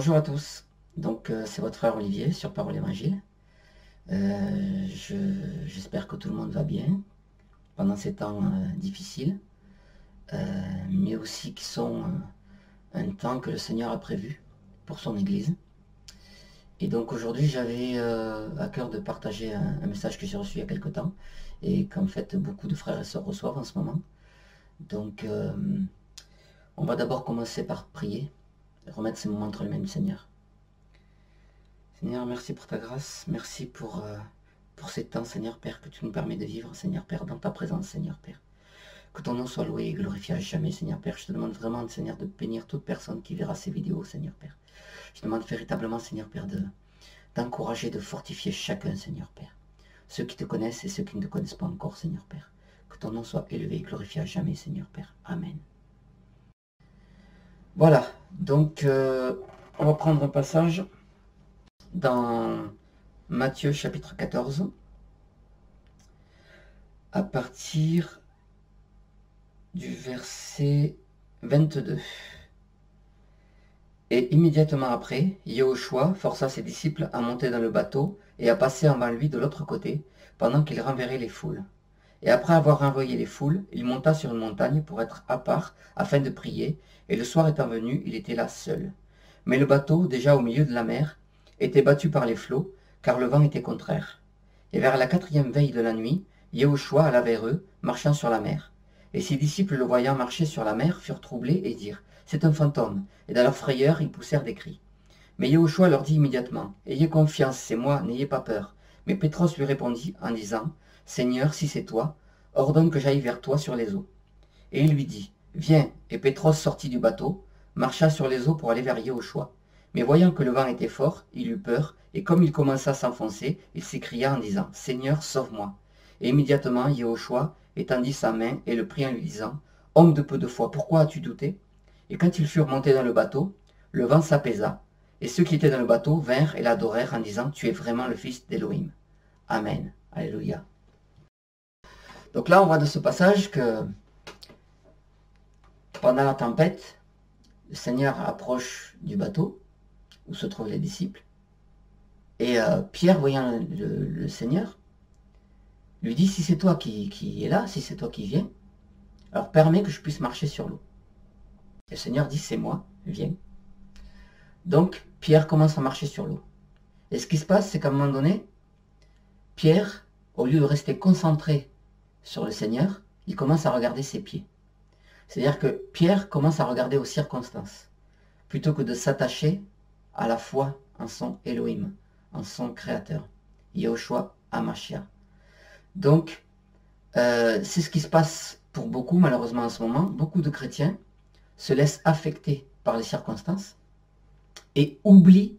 Bonjour à tous, donc c'est votre frère Olivier sur Parole Évangile. J'espère que tout le monde va bien pendant ces temps difficiles, mais aussi qui sont un temps que le Seigneur a prévu pour son Église. Et donc aujourd'hui j'avais à cœur de partager un message que j'ai reçu il y a quelque temps et qu'en fait beaucoup de frères et sœurs reçoivent en ce moment. Donc on va d'abord commencer par prier, remettre ces moments entre les mains du Seigneur. Seigneur, merci pour ta grâce, merci pour ces temps, Seigneur Père, que tu nous permets de vivre, Seigneur Père, dans ta présence, Seigneur Père. Que ton nom soit loué et glorifié à jamais, Seigneur Père. Je te demande vraiment, Seigneur, de bénir toute personne qui verra ces vidéos, Seigneur Père. Je te demande véritablement, Seigneur Père, d'encourager, de fortifier chacun, Seigneur Père. Ceux qui te connaissent et ceux qui ne te connaissent pas encore, Seigneur Père. Que ton nom soit élevé et glorifié à jamais, Seigneur Père. Amen. Voilà, donc on va prendre un passage dans Matthieu chapitre 14, à partir du verset 22. Et immédiatement après, Yahushua força ses disciples à monter dans le bateau et à passer avant lui de l'autre côté, pendant qu'il renverrait les foules. Et après avoir renvoyé les foules, il monta sur une montagne pour être à part, afin de prier, et le soir étant venu, il était là seul. Mais le bateau, déjà au milieu de la mer, était battu par les flots, car le vent était contraire. Et vers la 4e veille de la nuit, Yahushua alla vers eux, marchant sur la mer. Et ses disciples, le voyant marcher sur la mer, furent troublés et dirent « C'est un fantôme !» Et dans leur frayeur, ils poussèrent des cris. Mais Yahushua leur dit immédiatement « Ayez confiance, c'est moi, n'ayez pas peur. » Mais Pétros lui répondit en disant « Seigneur, si c'est toi, ordonne que j'aille vers toi sur les eaux. » Et il lui dit « Viens. » Et Pétros sortit du bateau, marcha sur les eaux pour aller vers Yahushua. Mais voyant que le vent était fort, il eut peur, et comme il commença à s'enfoncer, il s'écria en disant « Seigneur, sauve-moi !» Et immédiatement, Yahushua étendit sa main et le prit en lui disant « Homme de peu de foi, pourquoi as-tu douté ?» Et quand ils furent montés dans le bateau, le vent s'apaisa, et ceux qui étaient dans le bateau vinrent et l'adorèrent en disant « Tu es vraiment le Fils d'Élohim. » Amen. Alléluia. Donc là, on voit de ce passage que pendant la tempête, le Seigneur approche du bateau où se trouvent les disciples. Et Pierre, voyant le Seigneur, lui dit « Si c'est toi qui es là, si c'est toi qui viens, alors permets que je puisse marcher sur l'eau. » Et le Seigneur dit « C'est moi, viens. » Donc Pierre commence à marcher sur l'eau. Et ce qui se passe, c'est qu'à un moment donné, Pierre, au lieu de rester concentré sur le Seigneur, il commence à regarder ses pieds. C'est-à-dire que Pierre commence à regarder aux circonstances, plutôt que de s'attacher à la foi en son Elohim, en son Créateur, Yahushua HaMashiach. Donc, c'est ce qui se passe pour beaucoup, malheureusement en ce moment. Beaucoup de chrétiens se laissent affecter par les circonstances et oublient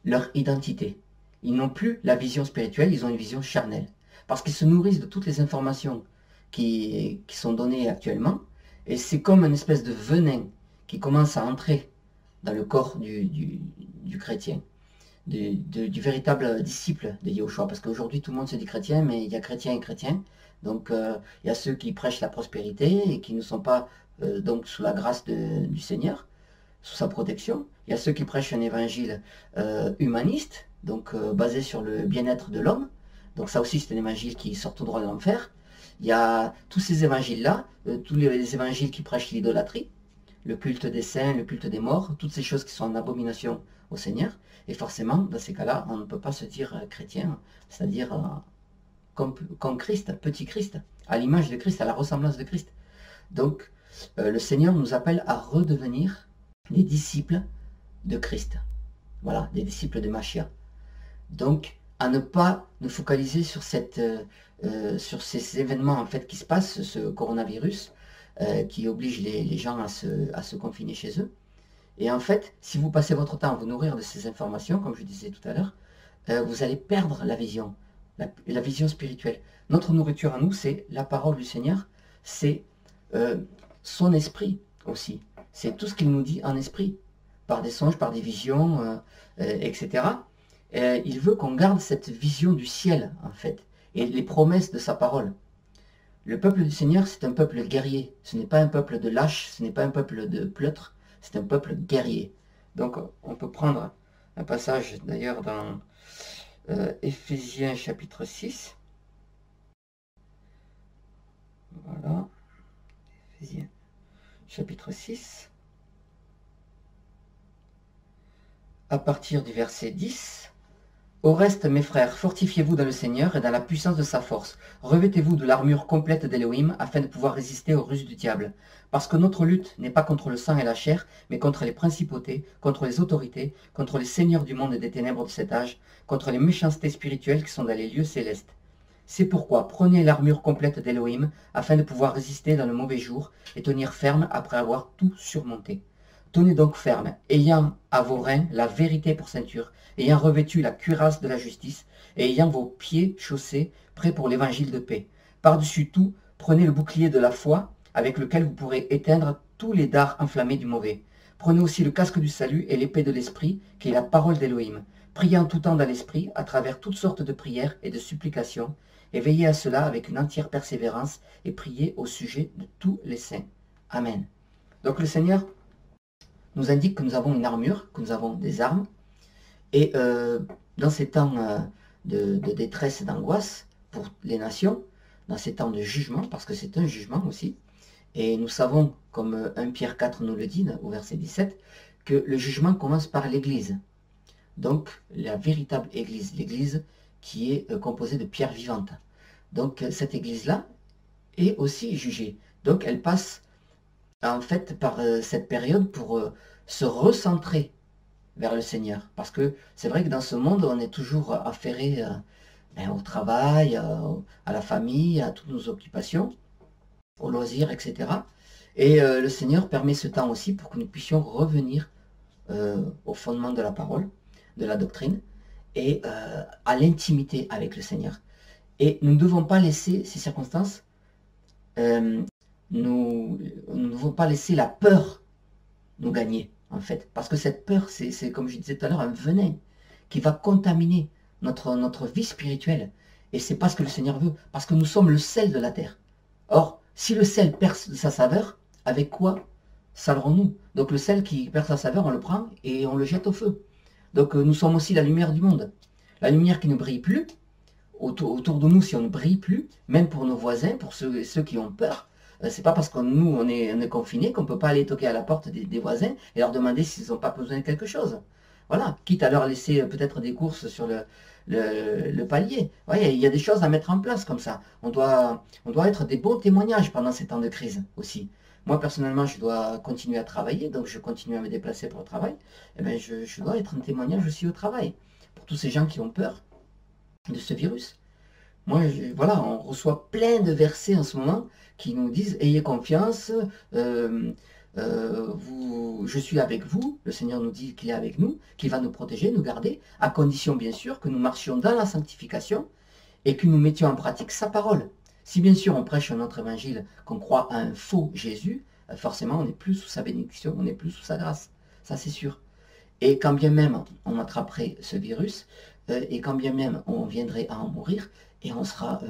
leur identité. Ils n'ont plus la vision spirituelle, ils ont une vision charnelle. Parce qu'ils se nourrissent de toutes les informations qui sont données actuellement. Et c'est comme une espèce de venin qui commence à entrer dans le corps du chrétien, du véritable disciple de Yahushua. Parce qu'aujourd'hui, tout le monde se dit chrétien, mais il y a chrétien et chrétien. Donc, il y a ceux qui prêchent la prospérité et qui ne sont pas donc sous la grâce du Seigneur, sous sa protection. Il y a ceux qui prêchent un évangile humaniste, donc basé sur le bien-être de l'homme. Donc ça aussi, c'est un évangile qui sort tout droit de l'enfer. Il y a tous ces évangiles-là, tous les évangiles qui prêchent l'idolâtrie, le culte des saints, le culte des morts, toutes ces choses qui sont en abomination au Seigneur. Et forcément, dans ces cas-là, on ne peut pas se dire chrétien, c'est-à-dire comme Christ, petit Christ, à l'image de Christ, à la ressemblance de Christ. Donc, le Seigneur nous appelle à redevenir des disciples de Christ. Voilà, des disciples de Mashiach. Donc, à ne pas nous focaliser sur ces événements en fait qui se passent, ce coronavirus qui oblige les gens à se confiner chez eux. Et en fait, si vous passez votre temps à vous nourrir de ces informations, comme je disais tout à l'heure, vous allez perdre la vision, la vision spirituelle. Notre nourriture à nous, c'est la parole du Seigneur, c'est son esprit aussi. C'est tout ce qu'il nous dit en esprit, par des songes, par des visions, etc. Il veut qu'on garde cette vision du ciel, en fait, et les promesses de sa parole. Le peuple du Seigneur, c'est un peuple guerrier. Ce n'est pas un peuple de lâches, ce n'est pas un peuple de pleutres, c'est un peuple guerrier. Donc on peut prendre un passage d'ailleurs dans Éphésiens chapitre 6. Voilà, Éphésiens chapitre 6. À partir du verset 10. Au reste, mes frères, fortifiez-vous dans le Seigneur et dans la puissance de sa force. Revêtez-vous de l'armure complète d'Élohim afin de pouvoir résister aux ruses du diable. Parce que notre lutte n'est pas contre le sang et la chair, mais contre les principautés, contre les autorités, contre les seigneurs du monde et des ténèbres de cet âge, contre les méchancetés spirituelles qui sont dans les lieux célestes. C'est pourquoi prenez l'armure complète d'Élohim afin de pouvoir résister dans le mauvais jour et tenir ferme après avoir tout surmonté. Tenez donc ferme, ayant à vos reins la vérité pour ceinture, ayant revêtu la cuirasse de la justice, et ayant vos pieds chaussés, prêts pour l'évangile de paix. Par-dessus tout, prenez le bouclier de la foi, avec lequel vous pourrez éteindre tous les dards enflammés du mauvais. Prenez aussi le casque du salut et l'épée de l'esprit, qui est la parole d'Élohim. Priez en tout temps dans l'esprit, à travers toutes sortes de prières et de supplications, et veillez à cela avec une entière persévérance, et priez au sujet de tous les saints. Amen. Donc le Seigneur nous indique que nous avons une armure, que nous avons des armes, et dans ces temps de détresse et d'angoisse pour les nations, dans ces temps de jugement, parce que c'est un jugement aussi, et nous savons, comme 1 Pierre 4 nous le dit au verset 17, que le jugement commence par l'Église. Donc la véritable Église, l'Église qui est composée de pierres vivantes. Donc cette Église-là est aussi jugée. Donc elle passe en fait par cette période pour se recentrer vers le Seigneur. Parce que c'est vrai que dans ce monde, on est toujours affairé au travail, à la famille, à toutes nos occupations, aux loisirs, etc. Et le Seigneur permet ce temps aussi pour que nous puissions revenir au fondement de la parole, de la doctrine, et à l'intimité avec le Seigneur. Et nous ne devons pas laisser ces circonstances, nous ne devons pas laisser la peur nous gagner, en fait. Parce que cette peur, c'est comme je disais tout à l'heure, un venin qui va contaminer notre vie spirituelle. Et c'est pas ce que le Seigneur veut, parce que nous sommes le sel de la terre. Or, si le sel perd sa saveur, avec quoi salerons-nous? Donc le sel qui perd sa saveur, on le prend et on le jette au feu. Donc nous sommes aussi la lumière du monde. La lumière qui ne brille plus, autour de nous, si on ne brille plus, même pour nos voisins, pour ceux qui ont peur, c'est pas parce que nous, on est confinés qu'on ne peut pas aller toquer à la porte des voisins et leur demander s'ils n'ont pas besoin de quelque chose. Voilà, quitte à leur laisser peut-être des courses sur le palier. Ouais, il y a des choses à mettre en place comme ça. On doit être des bons témoignages pendant ces temps de crise aussi. Moi, personnellement, je dois continuer à travailler, donc je continue à me déplacer pour le travail. Et bien, je dois être un témoignage aussi au travail, pour tous ces gens qui ont peur de ce virus. Moi, voilà, on reçoit plein de versets en ce moment qui nous disent « Ayez confiance, je suis avec vous ». Le Seigneur nous dit qu'il est avec nous, qu'il va nous protéger, nous garder, à condition bien sûr que nous marchions dans la sanctification et que nous mettions en pratique sa parole. Si bien sûr on prêche un autre évangile, qu'on croit à un faux Jésus, forcément on n'est plus sous sa bénédiction, on n'est plus sous sa grâce. Ça c'est sûr. Et quand bien même on attraperait ce virus, et quand bien même on viendrait à en mourir, et on sera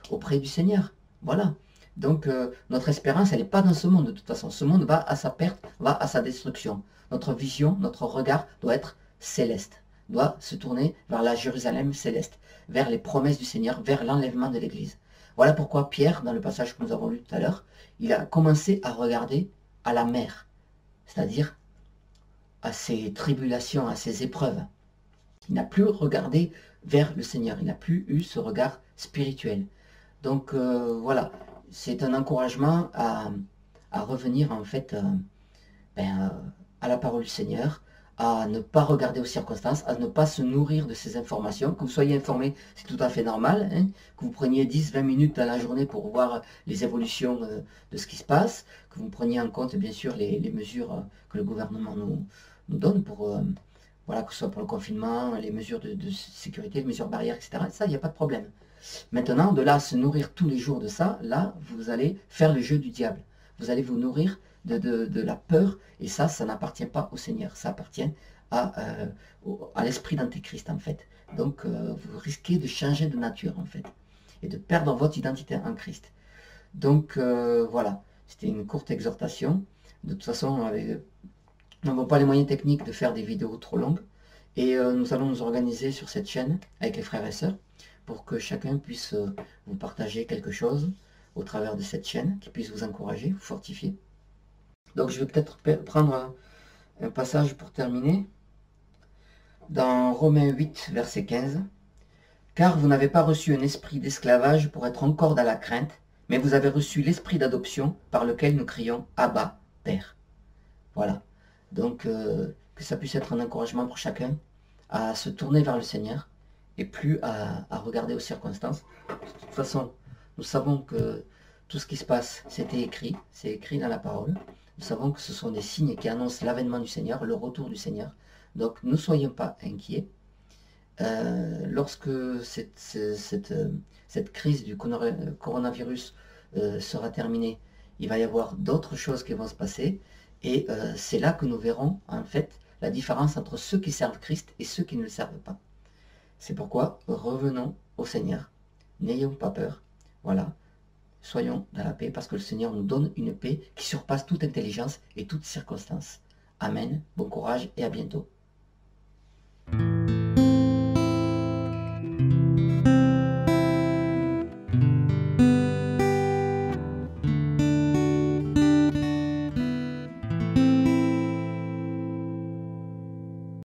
auprès du Seigneur. Voilà. Donc notre espérance, elle n'est pas dans ce monde de toute façon. Ce monde va à sa perte, va à sa destruction. Notre vision, notre regard doit être céleste, doit se tourner vers la Jérusalem céleste, vers les promesses du Seigneur, vers l'enlèvement de l'Église. Voilà pourquoi Pierre, dans le passage que nous avons lu tout à l'heure, il a commencé à regarder à la mer, c'est-à-dire à ses tribulations, à ses épreuves. Il n'a plus regardé vers le Seigneur, il n'a plus eu ce regard spirituel. Donc voilà, c'est un encouragement à revenir en fait à la parole du Seigneur, à ne pas regarder aux circonstances, à ne pas se nourrir de ces informations. Que vous soyez informé, c'est tout à fait normal, hein, que vous preniez 10-20 minutes dans la journée pour voir les évolutions de ce qui se passe, que vous preniez en compte bien sûr les mesures que le gouvernement nous donne pour... voilà, que ce soit pour le confinement, les mesures de sécurité, les mesures barrières, etc. Ça, il n'y a pas de problème. Maintenant, de là à se nourrir tous les jours de ça, là, vous allez faire le jeu du diable. Vous allez vous nourrir de la peur, et ça n'appartient pas au Seigneur. Ça appartient à l'esprit d'Antéchrist, en fait. Donc, vous risquez de changer de nature, en fait, et de perdre votre identité en Christ. Donc, voilà. C'était une courte exhortation. De toute façon, n'avons pas les moyens techniques de faire des vidéos trop longues. Et nous allons nous organiser sur cette chaîne avec les frères et sœurs pour que chacun puisse vous partager quelque chose au travers de cette chaîne, qui puisse vous encourager, vous fortifier. Donc je vais peut-être prendre un passage pour terminer. Dans Romains 8, verset 15. « Car vous n'avez pas reçu un esprit d'esclavage pour être encore dans la crainte, mais vous avez reçu l'esprit d'adoption par lequel nous crions « Abba, Père ». Voilà. Donc que ça puisse être un encouragement pour chacun à se tourner vers le Seigneur et plus à regarder aux circonstances. De toute façon, nous savons que tout ce qui se passe, c'était écrit, c'est écrit dans la parole. Nous savons que ce sont des signes qui annoncent l'avènement du Seigneur, le retour du Seigneur. Donc ne soyons pas inquiets. Lorsque cette crise du coronavirus sera terminée, il va y avoir d'autres choses qui vont se passer. Et c'est là que nous verrons en fait la différence entre ceux qui servent Christ et ceux qui ne le servent pas. C'est pourquoi revenons au Seigneur. N'ayons pas peur. Voilà. Soyons dans la paix parce que le Seigneur nous donne une paix qui surpasse toute intelligence et toute circonstance. Amen. Bon courage et à bientôt.